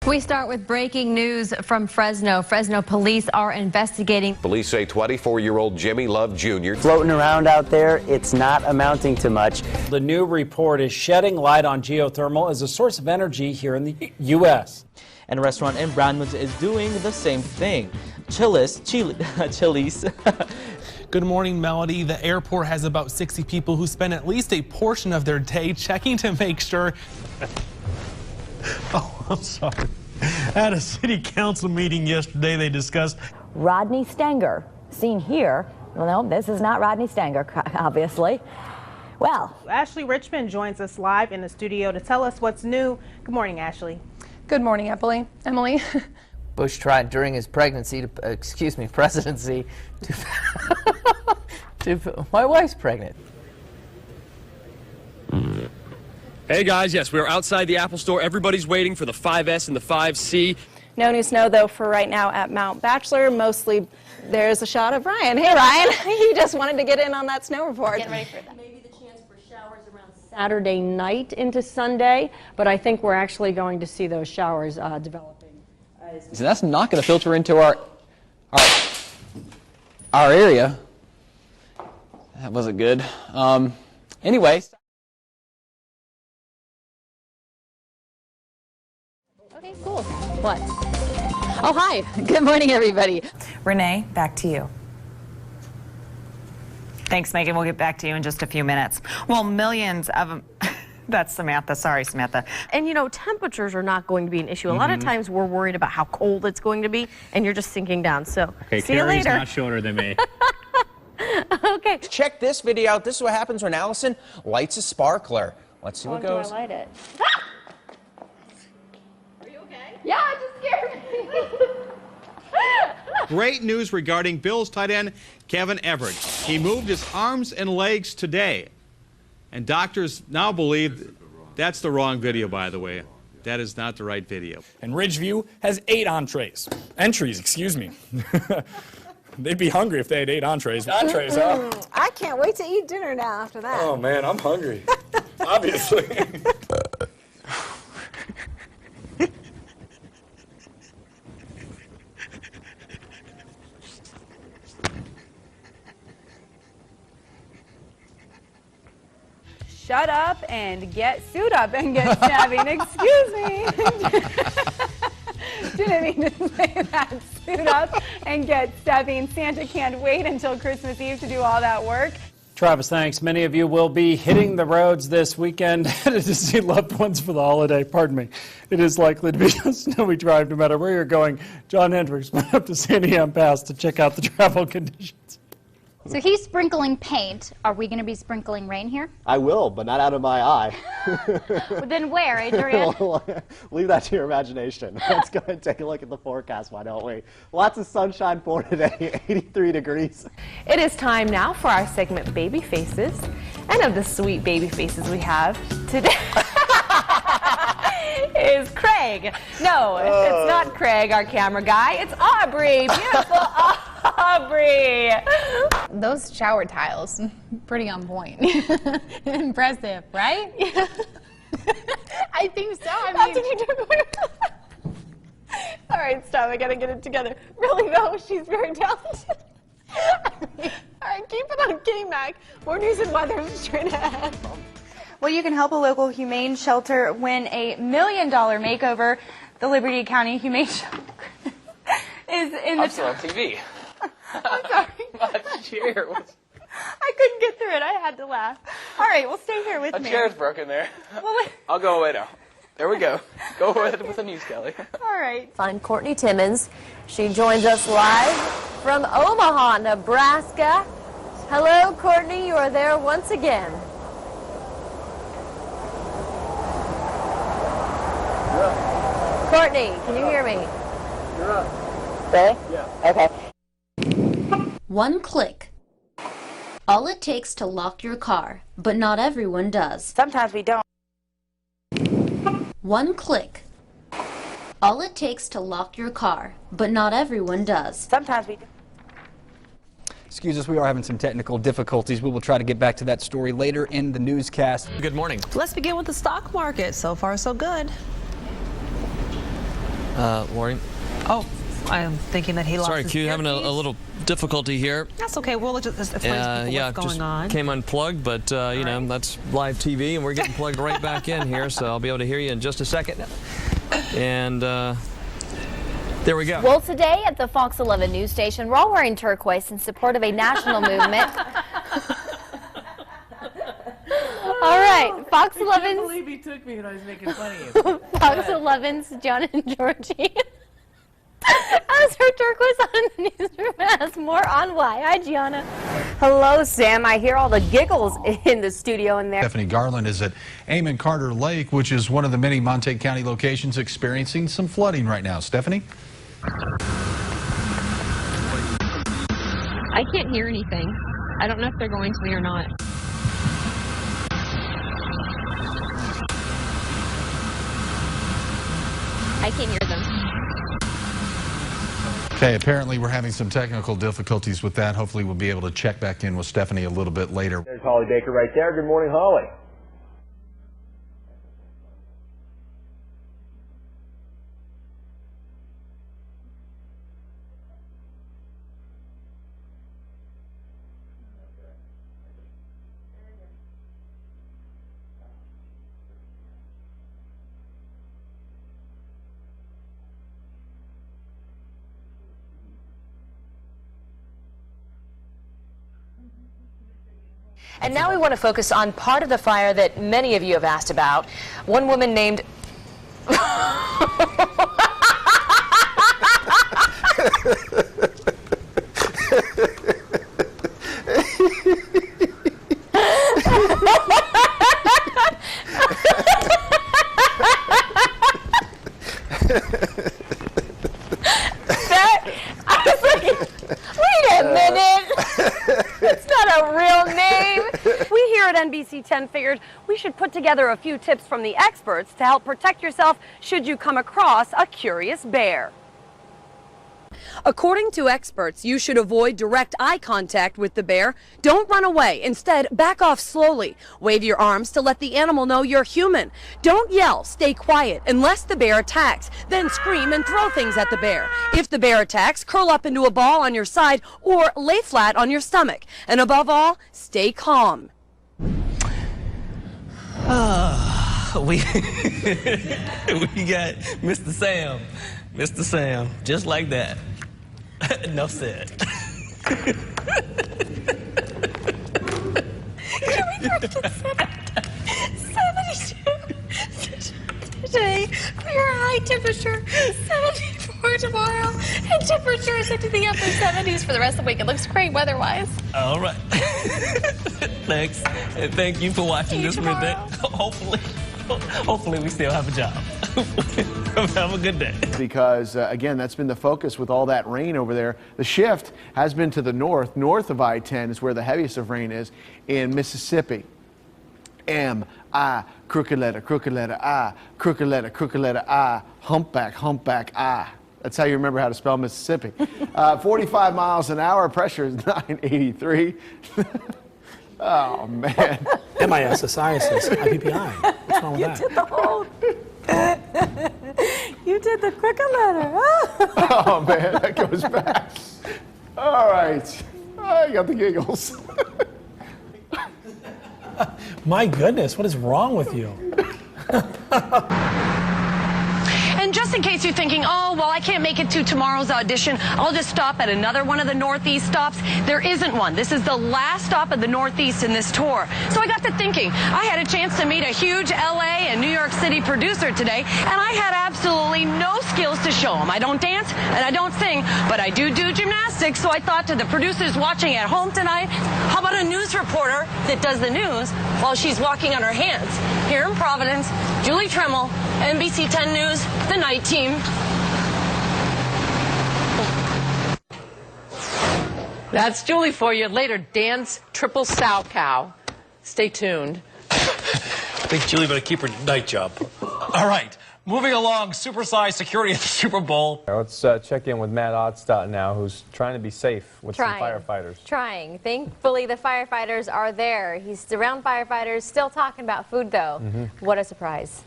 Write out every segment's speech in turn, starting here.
We start with breaking news from Fresno. Fresno police are investigating. Police say 24-year-old Jimmy Love Jr. floating around out there. It's not amounting to much. The new report is shedding light on geothermal as a source of energy here in the U.S. And a restaurant in Brandwood is doing the same thing. Chili's. Good morning, Melody. The airport has about 60 people who spend at least a portion of their day checking to make sure. Oh, I'm sorry. At a city council meeting yesterday, they discussed Rodney Stanger, seen here. Well, no, this is not Rodney Stanger, obviously. Well, Ashley Richmond joins us live in the studio to tell us what's new. Good morning, Ashley. Good morning, Emily. Bush tried during his presidency, my wife's pregnant. Hey guys, yes, we're outside the Apple Store. Everybody's waiting for the 5S and the 5C. No new snow, though, for right now at Mount Bachelor. Mostly there's a shot of Ryan. Hey, Ryan, he just wanted to get in on that snow report. Getting ready for that. Maybe the chance for showers around Saturday night into Sunday, but I think we're actually going to see those showers developing. So that's not going to filter into our area. That wasn't good. Anyway. Okay, cool. What? Oh, hi. Good morning, everybody. Renee, back to you. Thanks, Megan. We'll get back to you in just a few minutes. Well, millions of them. That's Samantha. Sorry, Samantha. And, you know, temperatures are not going to be an issue. A lot of times we're worried about how cold it's going to be, and you're just sinking down. So, okay, see you Carrie's later. not shorter than me. Okay. Check this video out. This is what happens when Allison lights a sparkler. Let's see what goes. Do I light it? Are you okay? Yeah, it just scared me. Great news regarding Bills tight end Kevin Everett. He moved his arms and legs today. And doctors now believe that's the wrong video, by the way. That is not the right video. And Ridgeview has 8 entries, excuse me. They'd be hungry if they had 8 entrees. Entrees, huh? I can't wait to eat dinner now after that. Oh, man, I'm hungry. Obviously. Shut up and get suit up and get stabbing. Excuse me. Didn't mean to say that. Suit up and get stabbing. Santa can't wait until Christmas Eve to do all that work. Travis, thanks. Many of you will be hitting the roads this weekend headed to see loved ones for the holiday. Pardon me. It is likely to be a snowy drive no matter where you're going. John Hendricks went up to Santiam Pass to check out the travel conditions. So he's sprinkling paint. Are we going to be sprinkling rain here? I will, but not out of my eye. Well, then where, Adrian? Leave that to your imagination. Let's go ahead and take a look at the forecast, why don't we? Lots of sunshine for today, 83 degrees. It is time now for our segment Baby Faces. And of the sweet baby faces we have today is Craig. No, it's not Craig, our camera guy. It's Aubrey. Beautiful Aubrey. Those shower tiles, pretty on point. Impressive, right? I think so. That's what you do. All right, stop. I gotta get it together. Really, though, she's very talented. All right, keep it on K-Mac. More news and weather straight ahead. Well, you can help a local humane shelter win a $1 million makeover. The Liberty County Humane Shelter is in the... I'm still on TV. I'm sorry. Cheer. I couldn't get through it. I had to laugh. All right, well, stay here with me. A chair's broken there. Well, I'll go away now. There we go. Go ahead with the news, Kelly. all right. Find Courtney Timmons. She joins us live from Omaha, Nebraska. Hello, Courtney. You are there once again. Courtney, can you hear me? You're up. Really? Yeah. Okay. One click. All it takes to lock your car, but not everyone does. Sometimes we don't. One click. All it takes to lock your car, but not everyone does. Sometimes we do. Excuse us, we are having some technical difficulties. We will try to get back to that story later in the newscast. Good morning. Let's begin with the stock market. So far, so good. Lori. Oh, I'm thinking that he lost Sorry, his Q, having a earpiece. little difficulty here. That's okay. We'll just explain to people yeah, what's going just on. came unplugged, but you know, that's live TV, and we're getting plugged right back in here, so I'll be able to hear you in just a second. And there we go. Well, today at the Fox 11 news station, we're all wearing turquoise in support of a national movement. All right, Fox 11's... I can't believe he took me when I was making fun of you. Fox 11's John and Georgie has her turquoise on in the newsroom and has more on why. Hi, Gianna. Hello, Sam. I hear all the giggles in the studio in there. Stephanie Garland is at Amon Carter Lake, which is one of the many Montague County locations experiencing some flooding right now. Stephanie? I can't hear anything. I don't know if they're going to me or not. I can't hear them. Okay, apparently we're having some technical difficulties with that. Hopefully we'll be able to check back in with Stephanie a little bit later. There's Holly Baker right there. Good morning, Holly. And now we want to focus on part of the fire that many of you have asked about. One woman named... I was like, wait a minute. It's not a real name. We here at NBC 10 figured we should put together a few tips from the experts to help protect yourself should you come across a curious bear. According to experts, you should avoid direct eye contact with the bear. Don't run away. Instead, back off slowly. Wave your arms to let the animal know you're human. Don't yell. Stay quiet unless the bear attacks. Then scream and throw things at the bear. If the bear attacks, curl up into a ball on your side or lay flat on your stomach. And above all, stay calm. We got Mr. Sam. Mr. Sam, just like that. Enough said. Today, for your high temperature, 74 tomorrow, and temperature is into the upper 70s for the rest of the week. It looks great weather-wise. All right. Thanks. And thank you for watching this midday. Hopefully we still have a job. Have a good day. Because, again, that's been the focus with all that rain over there. The shift has been to the north. North of I-10 is where the heaviest of rain is in Mississippi. M-I, crooked letter, I, crooked letter, I, humpback, I. That's how you remember how to spell Mississippi. 45 miles an hour, pressure is 983. Oh, man. MISSISS, IPPI. What's wrong with that? You did the whole... You did the crooked letter. Oh, man, that goes back. All right. I got the giggles. My goodness, what is wrong with you? And just in case you're thinking, oh, well, I can't make it to tomorrow's audition, I'll just stop at another one of the Northeast stops. There isn't one. This is the last stop of the Northeast in this tour. So I got to thinking, I had a chance to meet a huge LA and New York City producer today, and I had absolutely no skills to show him. I don't dance and I don't sing, but I do gymnastics. So I thought to the producers watching at home tonight, how about a news reporter that does the news while she's walking on her hands? Here in Providence, Julie Tremmel, NBC 10 News, the night team. That's Julie for you. Later, Dan's triple sow cow. Stay tuned. I think Julie better keep her night job. All right, moving along, supersized security at the Super Bowl. Let's check in with Matt Odstadt now, who's trying to be safe with some firefighters. Trying. Thankfully, the firefighters are there. He's around firefighters, still talking about food, though. What a surprise.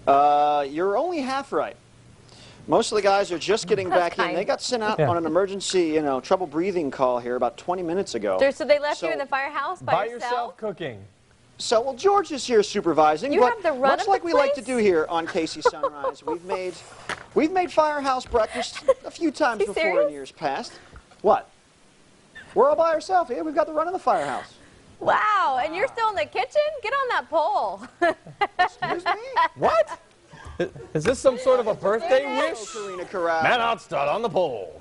You're only half right. Most of the guys are just getting back in. They got sent out on an emergency, trouble breathing call here about 20 minutes ago. So they left you in the firehouse by yourself? Cooking. So, well, George is here supervising. You have the run much of like the we like to do here on Casey Sunrise, we've made firehouse breakfast a few times before serious? in years past. What? We're all by ourselves. Yeah, we've got the run of the firehouse. Wow, and you're still in the kitchen? Get on that pole. Excuse me? What? Is this some sort of a birthday wish? Matt Outstart on the pole.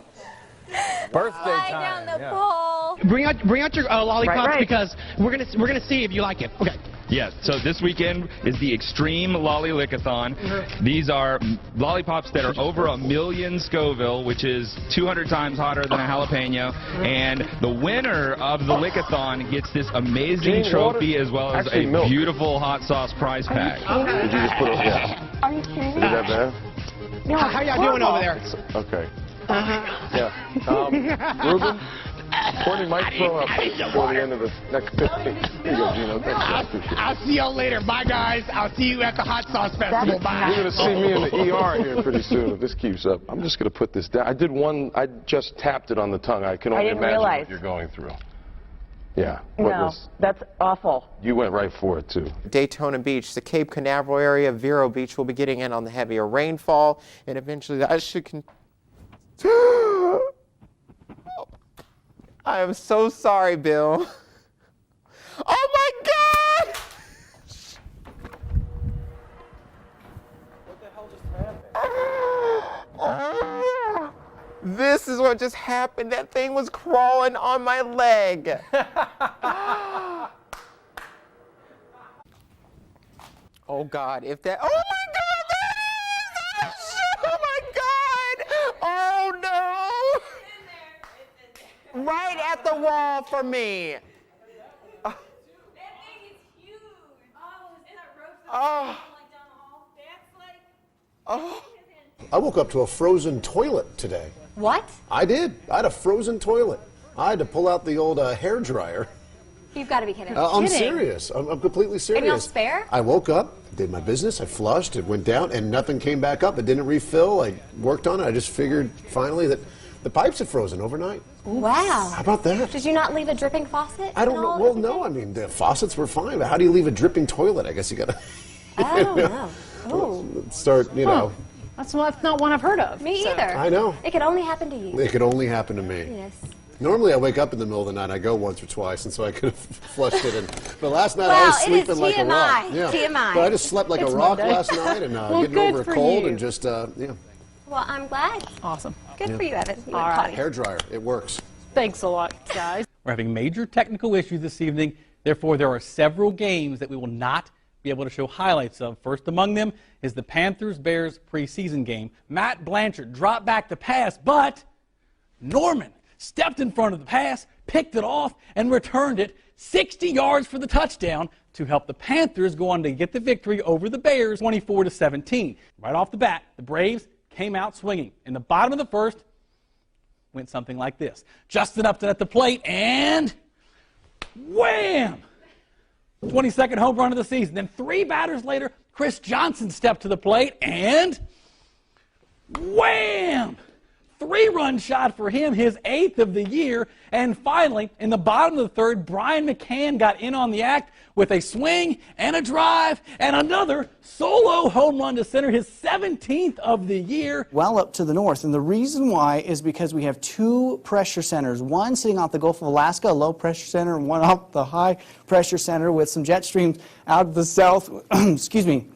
Birthday Slide time. down the pole. Bring out your lollipops Right. because we're gonna see if you like it. Okay. Yes, so this weekend is the Extreme Lolly Lickathon. These are lollipops that are over 1 million Scoville, which is 200 times hotter than a jalapeno. And the winner of the Lickathon gets this amazing trophy as well as a beautiful hot sauce prize pack. Did you just put it? Yeah. Are you serious? Is that bad? No, how y'all doing over there? Okay. Yeah. Ruben? Courtney might throw up before the end of the next 15. Here you go, Gino. Thank you. I appreciate it. I'll see y'all later. Bye, guys. I'll see you at the hot sauce festival. Bye. You're going to see me in the ER here pretty soon if this keeps up. I'm just going to put this down. I just tapped it on the tongue. I can only imagine what you're going through. Yeah. That's awful. You went right for it, too. Daytona Beach, the Cape Canaveral area, Vero Beach will be getting in on the heavier rainfall, and eventually that should I am so sorry, Bill. Oh my God! What the hell just happened? This is what just happened. That thing was crawling on my leg. Oh God, if that, oh my God, that is, oh my God, oh no. Right at the wall for me. Oh. Oh. I woke up to a frozen toilet today. What? I did. I had a frozen toilet. I had to pull out the old hair dryer. You've got to be kidding. I'm serious. I'm completely serious. And you'll spare? I woke up, did my business, I flushed, it went down, and nothing came back up. It didn't refill. I worked on it. I just figured finally that the pipes had frozen overnight. Wow. How about that? Did you not leave a dripping faucet? I don't know. Well, no. I mean, the faucets were fine, but how do you leave a dripping toilet? I guess you got to. I don't know. Oh. Start, Huh. That's not one I've heard of. Me either. I know. It could only happen to you. It could only happen to me. Yes. Normally, I wake up in the middle of the night. I go once or twice, and so I could have flushed it. But last night I Well, was it sleeping is like a rock. TMI. TMI. But I just slept like It's a rock Monday. last night, and Well, getting good over a for cold, you. and just yeah. Well, I'm glad. Awesome. Good Yeah. for you, Evan. You All went right. potty. Hair dryer, it works. Thanks a lot, guys. We're having major technical issues this evening. Therefore, there are several games that we will not be able to show highlights of. First among them is the Panthers-Bears preseason game. Matt Blanchard dropped back the pass, but Norman stepped in front of the pass, picked it off, and returned it 60 yards for the touchdown to help the Panthers go on to get the victory over the Bears 24-17. Right off the bat, the Braves came out swinging. In the bottom of the first, went something like this. Justin Upton at the plate, and wham! 22nd home run of the season. Then 3 batters later, Chris Johnson stepped to the plate, and wham! 3-run shot for him, his 8th of the year. And finally, in the bottom of the third, Brian McCann got in on the act with a swing and a drive and another solo home run to center, his 17th of the year. Well up to the north, and the reason why is because we have 2 pressure centers, one sitting off the Gulf of Alaska, a low pressure center, and one off the high pressure center with some jet streams out of the south. Excuse me.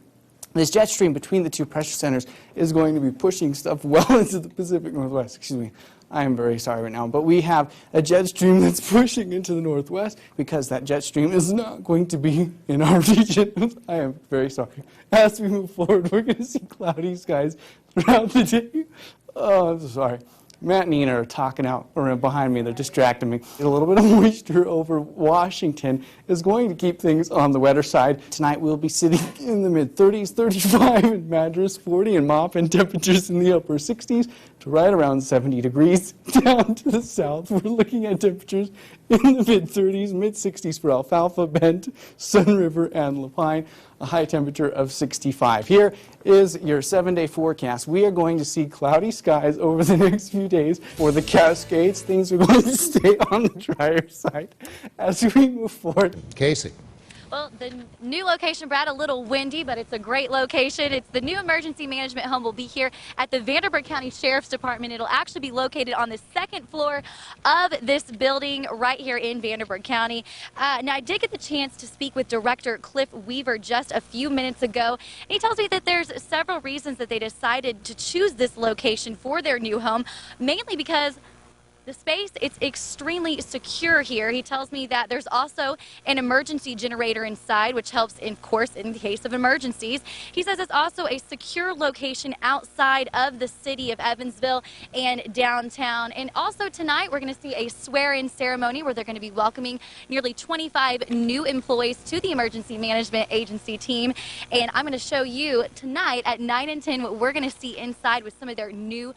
This jet stream between the 2 pressure centers is going to be pushing stuff well into the Pacific Northwest. Excuse me. I am very sorry right now. But we have a jet stream that's pushing into the northwest because that jet stream is not going to be in our region. I am very sorry. As we move forward, we're going to see cloudy skies throughout the day. Oh, I'm so sorry. Matt and Nina are talking out or behind me. They're distracting me. A little bit of moisture over Washington is going to keep things on the wetter side. Tonight we'll be sitting in the mid-30s, 35 in Madras, 40 in Mop, and temperatures in the upper 60s to right around 70 degrees. Down to the south, we're looking at temperatures in the mid-30s, mid-60s for Alfalfa, Bend, Sun River, and Lapine. a high temperature of 65. Here is your 7-day forecast. We are going to see cloudy skies over the next few days for the Cascades. Things are going to stay on the drier side as we move forward. Casey. Well, the new location, Brad, a little windy, but it's a great location. It's the new emergency management home will be here at the Vanderburgh County Sheriff's Department. It'll actually be located on the second floor of this building right here in Vanderburgh County. Now, I did get the chance to speak with Director Cliff Weaver just a few minutes ago. And he tells me that there's several reasons that they decided to choose this location for their new home, mainly because the space, it's extremely secure here. He tells me that there's also an emergency generator inside, which helps, of course, in case of emergencies. He says it's also a secure location outside of the city of Evansville and downtown. And also tonight, we're going to see a swear-in ceremony where they're going to be welcoming nearly 25 new employees to the Emergency Management Agency team. And I'm going to show you tonight at 9 and 10 what we're going to see inside with some of their new.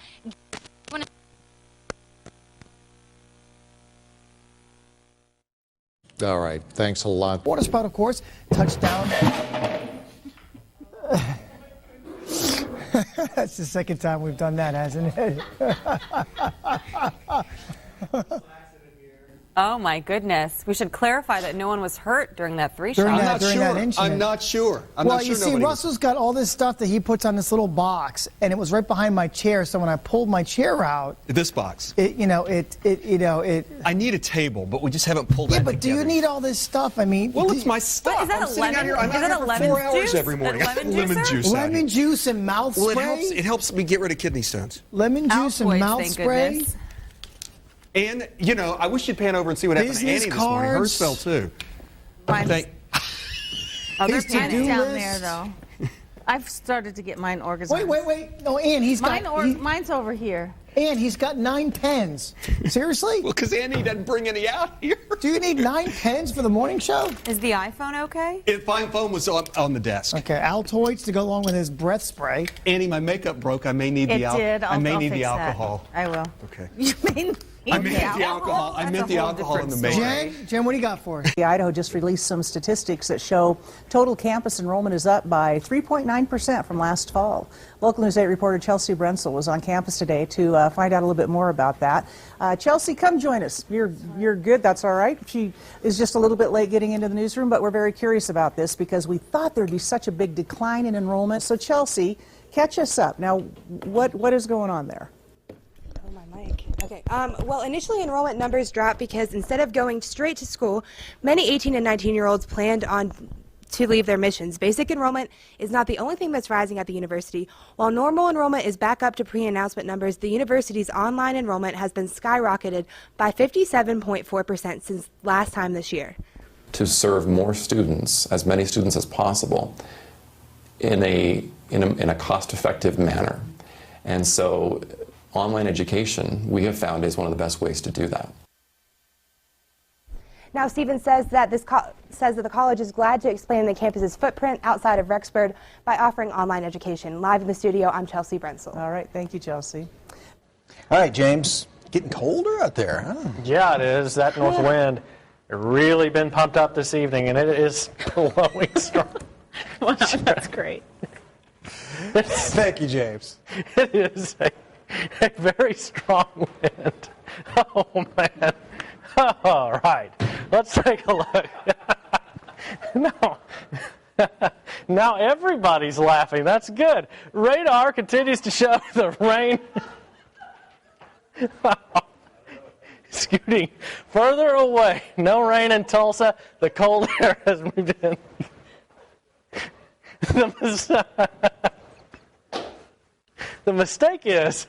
All right, thanks a lot. Water spout, of course, touchdown. That's the second time we've done that, hasn't it? Oh my goodness! We should clarify that no one was hurt during that three-shot. I'm not sure. Well, you see, Russell's got all this stuff that he puts on this little box, and it was right behind my chair. So when I pulled my chair out, this box, I need a table, but we just haven't pulled that together. Yeah, but do you need all this stuff? I mean, well, it's my stuff. What, is that I'm sitting out here. I'm out here for 4 hours every morning. Lemon juice. Lemon juice and mouth spray. Well, it helps me get rid of kidney stones. Lemon juice and mouth spray. Goodness. And, you know, I wish you'd pan over and see what happened to Annie this morning. Hers fell, too. Oh, they're mine's down there, though. I've started to get mine organized. Wait. No, Ann, mine's over here. Ann, he's got 9 pens. Seriously? Well, because Annie doesn't bring any out here. Do you need 9 pens for the morning show? Is the iPhone okay? Fine phone was on the desk. Okay, Altoids to go along with his breath spray. Annie, my makeup broke. I may need the alcohol. I may need the alcohol. I will. Okay. You mean? I meant the alcohol. I meant the alcohol in the makeup. Jen, what do you got for us? Idaho just released some statistics that show total campus enrollment is up by 3.9% from last fall. Local News 8 reporter Chelsea Brensel was on campus today to find out a little bit more about that. Chelsea, come join us. You're good. That's all right. She is just a little bit late getting into the newsroom, but we're very curious about this because we thought there'd be such a big decline in enrollment. So Chelsea, catch us up. Now, what is going on there? Okay. Well, initially enrollment numbers dropped because instead of going straight to school, many 18 and 19-year-olds planned on to leave their missions. Basic enrollment is not the only thing that's rising at the university. While normal enrollment is back up to pre-announcement numbers, the university's online enrollment has been skyrocketed by 57.4% since last time this year. To serve more students, as many students as possible, in a cost-effective manner. And so online education, we have found, is one of the best ways to do that. Now, Stephen says that the college is glad to expand the campus's footprint outside of Rexburg by offering online education. Live in the studio, I'm Chelsea Brensel. All right, thank you, Chelsea. All right, James, getting colder out there, huh? Yeah, it is. That north wind really been pumped up this evening, and it is blowing strong. Wow, that's great. Thank you, James. It is a very strong wind. Oh, man. All right. Let's take a look. Now everybody's laughing. That's good. Radar continues to show the rain scooting further away. No rain in Tulsa. The cold air has moved in. The mistake is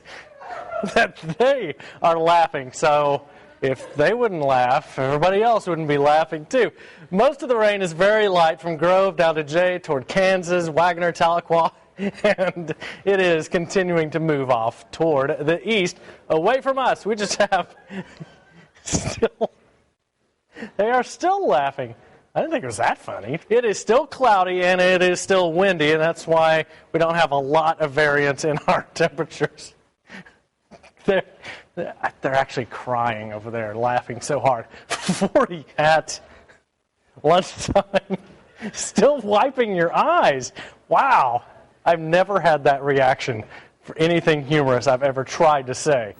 that they are laughing, so if they wouldn't laugh, everybody else wouldn't be laughing too. Most of the rain is very light from Grove down to Jay toward Kansas, Wagner, Tahlequah, and it is continuing to move off toward the east, away from us. We just have they are still laughing. I didn't think it was that funny. It is still cloudy and it is still windy, and that's why we don't have a lot of variance in our temperatures. They're actually crying over there, laughing so hard. 40 at lunchtime. Still wiping your eyes. Wow. I've never had that reaction for anything humorous I've ever tried to say.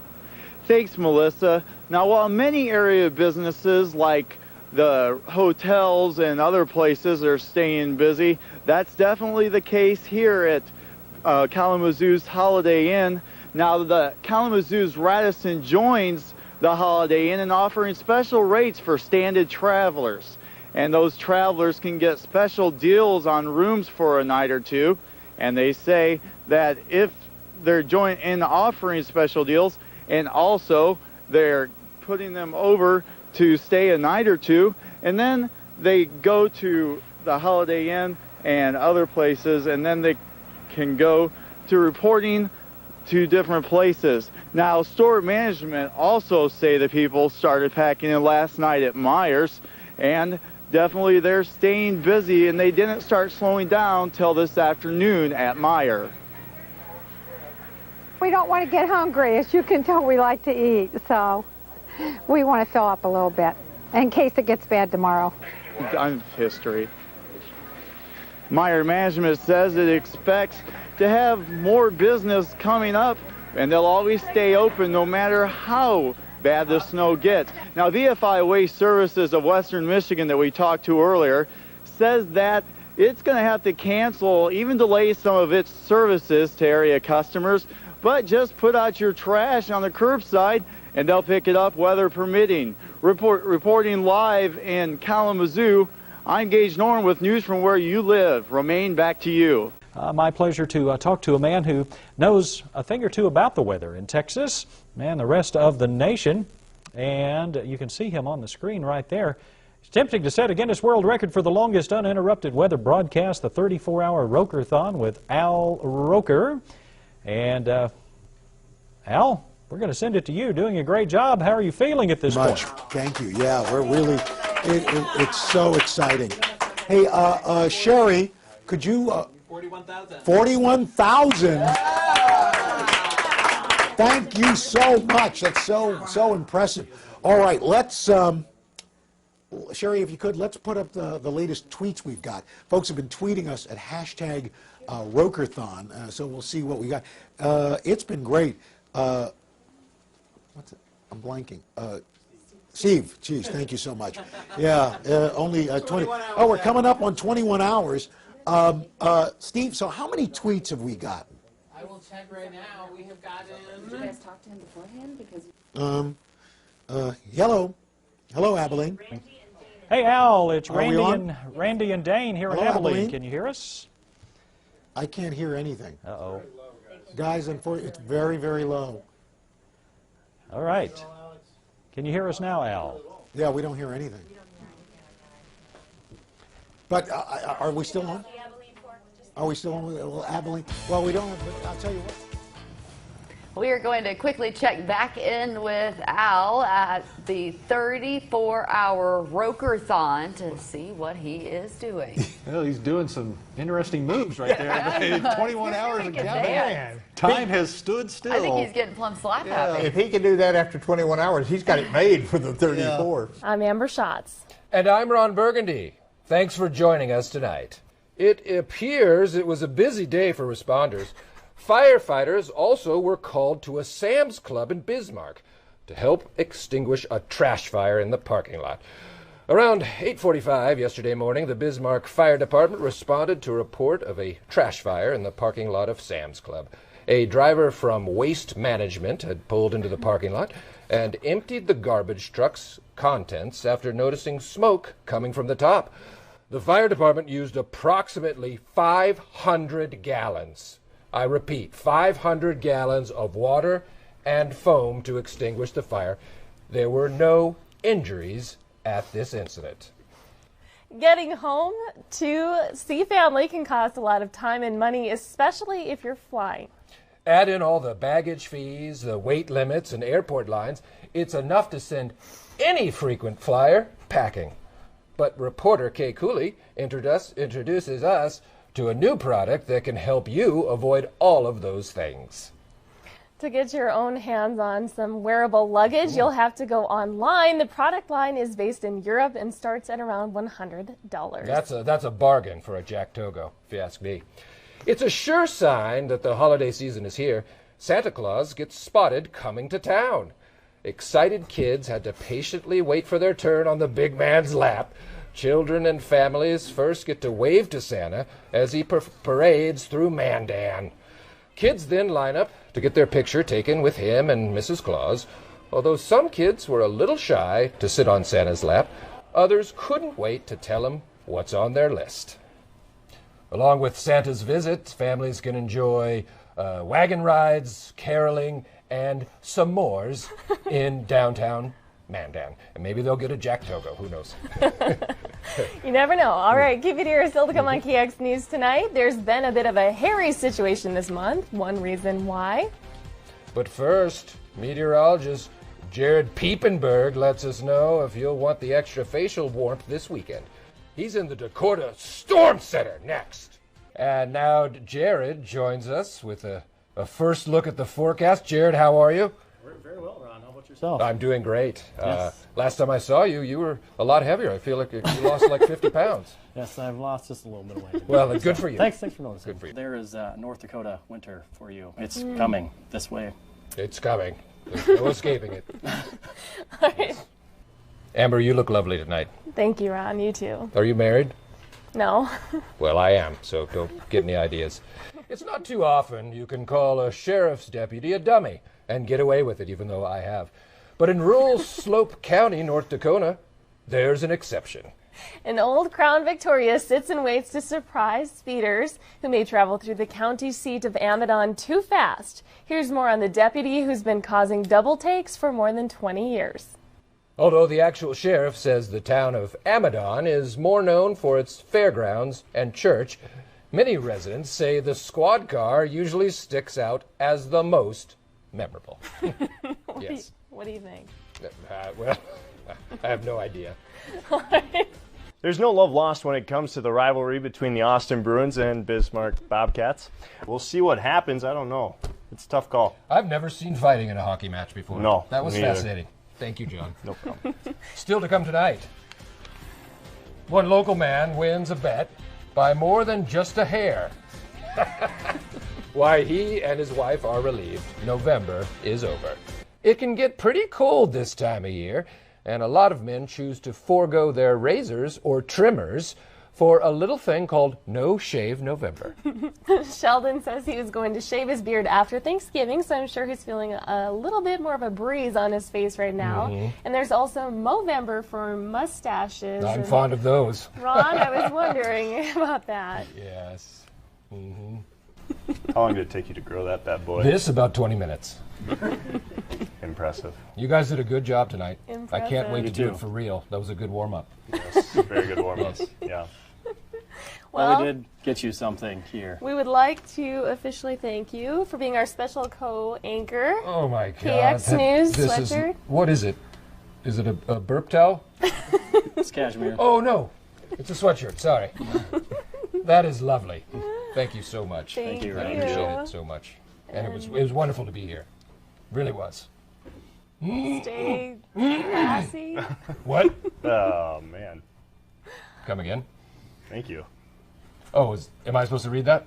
Thanks, Melissa. Now, while many area businesses like the hotels and other places are staying busy, that's definitely the case here at Kalamazoo's Holiday Inn. Now, the Kalamazoo's Radisson joins the Holiday Inn in offering special rates for standard travelers. And those travelers can get special deals on rooms for a night or two. And they say that if they're joined in offering special deals, and also they're putting them over to stay a night or two, and then they go to the Holiday Inn and other places, and then they can go to reporting to different places. Now, store management also say the people started packing in last night at Myers, and definitely they're staying busy, and they didn't start slowing down till this afternoon at Meijer. We don't want to get hungry. As you can tell, we like to eat, so we want to fill up a little bit in case it gets bad tomorrow. On history. Meijer management says it expects to have more business coming up, and they'll always stay open no matter how bad the snow gets. Now, VFI Waste Services of Western Michigan that we talked to earlier says that it's going to have to cancel, even delay some of its services to area customers, but just put out your trash on the curbside and they'll pick it up, weather permitting. Reporting live in Kalamazoo, I'm Gage Norton with news from where you live. Romaine, back to you. My pleasure to talk to a man who knows a thing or two about the weather in Texas and the rest of the nation. And you can see him on the screen right there. It's tempting to set a Guinness World Record for the longest uninterrupted weather broadcast, the 34-hour Roker-thon with Al Roker. And Al, we're going to send it to you. Doing a great job. How are you feeling at this point? Thank you. Yeah, we're really, it's so exciting. Hey, Sherry, could you... 41,000. 41,000. Thank you so much. That's so impressive. All right, let's... Sherry, if you could, let's put up the latest tweets we've got. Folks have been tweeting us at hashtag Rokerthon, so we'll see what we got. It's been great. What's it? I'm blanking. Steve, geez, thank you so much. Yeah, only 20. Oh, we're coming up on 21 hours. Steve, so how many tweets have we gotten? I will check right now. We have gotten... Did you guys talk to him beforehand? Because... Hello, Abilene. Hey, Al, it's Randy and Dane here in Abilene. Can you hear us? I can't hear anything. Uh-oh. Guys, it's very, very low. All right. Can you hear us now, Al? Yeah, we don't hear anything. But are we still on? Are we still on Abilene? Well, we don't have, but I'll tell you what. We are going to quickly check back in with Al at the 34-hour Roker-thon to see what he is doing. Well, he's doing some interesting moves right there. 21 hours and counting. Time has stood still. I think he's getting plumb slap happy. If he can do that after 21 hours, he's got it made for the 34. Yeah. I'm Amber Schatz. And I'm Ron Burgundy. Thanks for joining us tonight. It appears it was a busy day for responders. Firefighters also were called to a Sam's Club in Bismarck to help extinguish a trash fire in the parking lot. Around 8:45 yesterday morning, the Bismarck Fire Department responded to a report of a trash fire in the parking lot of Sam's Club. A driver from Waste Management had pulled into the parking lot and emptied the garbage truck's contents after noticing smoke coming from the top. The fire department used approximately 500 gallons. I repeat, 500 gallons of water and foam to extinguish the fire. There were no injuries at this incident. Getting home to see family can cost a lot of time and money, especially if you're flying. Add in all the baggage fees, the weight limits, and airport lines. It's enough to send any frequent flyer packing. But reporter Kay Cooley introduces us to a new product that can help you avoid all of those things. To get your own hands on some wearable luggage, you'll have to go online. The product line is based in Europe and starts at around $100. That's a bargain for a Jack Togo, if you ask me. It's a sure sign that the holiday season is here. Santa Claus gets spotted coming to town. Excited kids had to patiently wait for their turn on the big man's lap. Children and families first get to wave to Santa as he parades through Mandan. Kids then line up to get their picture taken with him and Mrs. Claus. Although some kids were a little shy to sit on Santa's lap, others couldn't wait to tell him what's on their list. Along with Santa's visit, families can enjoy wagon rides, caroling, and s'mores in downtown Mandan. And maybe they'll get a Jack Togo, who knows? You never know. All right, keep it here. Still to come on KX News tonight. There's been a bit of a hairy situation this month. One reason why. But first, meteorologist Jared Piepenberg lets us know if you'll want the extra facial warmth this weekend. He's in the Dakota Storm Center next. And now Jared joins us with a first look at the forecast. Jared, how are you? Very well, Ron. How about yourself? I'm doing great. Yes. Last time I saw you, you were a lot heavier. I feel like you lost like 50 pounds. Yes, I've lost just a little bit of weight. Well, good for you. Thanks for noticing. Good for you. There is North Dakota winter for you. It's coming this way. It's coming. There's no escaping it. Yes. Amber, you look lovely tonight. Thank you, Ron. You too. Are you married? No. Well, I am, so don't get any ideas. It's not too often you can call a sheriff's deputy a dummy and get away with it, even though I have. But in rural Slope County, North Dakota, there's an exception. An old Crown Victoria sits and waits to surprise speeders who may travel through the county seat of Amidon too fast. Here's more on the deputy who's been causing double takes for more than 20 years. Although the actual sheriff says the town of Amidon is more known for its fairgrounds and church, many residents say the squad car usually sticks out as the most memorable. Yes. What do you think? Well, I have no idea. There's no love lost when it comes to the rivalry between the Austin Bruins and Bismarck Bobcats. We'll see what happens. I don't know. It's a tough call. I've never seen fighting in a hockey match before. No, that was me either. fascinating. Thank you, John. No problem. Still to come tonight. One local man wins a bet by more than just a hair. Why he and his wife are relieved November is over. It can get pretty cold this time of year, and a lot of men choose to forego their razors or trimmers for a little thing called No Shave November. Sheldon says he was going to shave his beard after Thanksgiving, so I'm sure he's feeling a little bit more of a breeze on his face right now. And there's also Movember for mustaches. I'm fond of those. Ron, I was wondering about that. Yes. How long did it take you to grow that bad boy? This about 20 minutes. Impressive. You guys did a good job tonight. Impressive. I can't wait You to do too. it for real. That was a good warm-up. Yes, very good warm-up. Yeah. Well, we did get you something here. We would like to officially thank you for being our special co-anchor. Oh my God. KX News this sweatshirt. What is it? Is it a burp towel? It's cashmere. Oh no, it's a sweatshirt. Sorry. That is lovely. Thank you so much. Thank you. I appreciate it so much. And it was wonderful to be here. Really was. Stay classy. What? Oh man. Come again? Thank you. Oh, am I supposed to read that?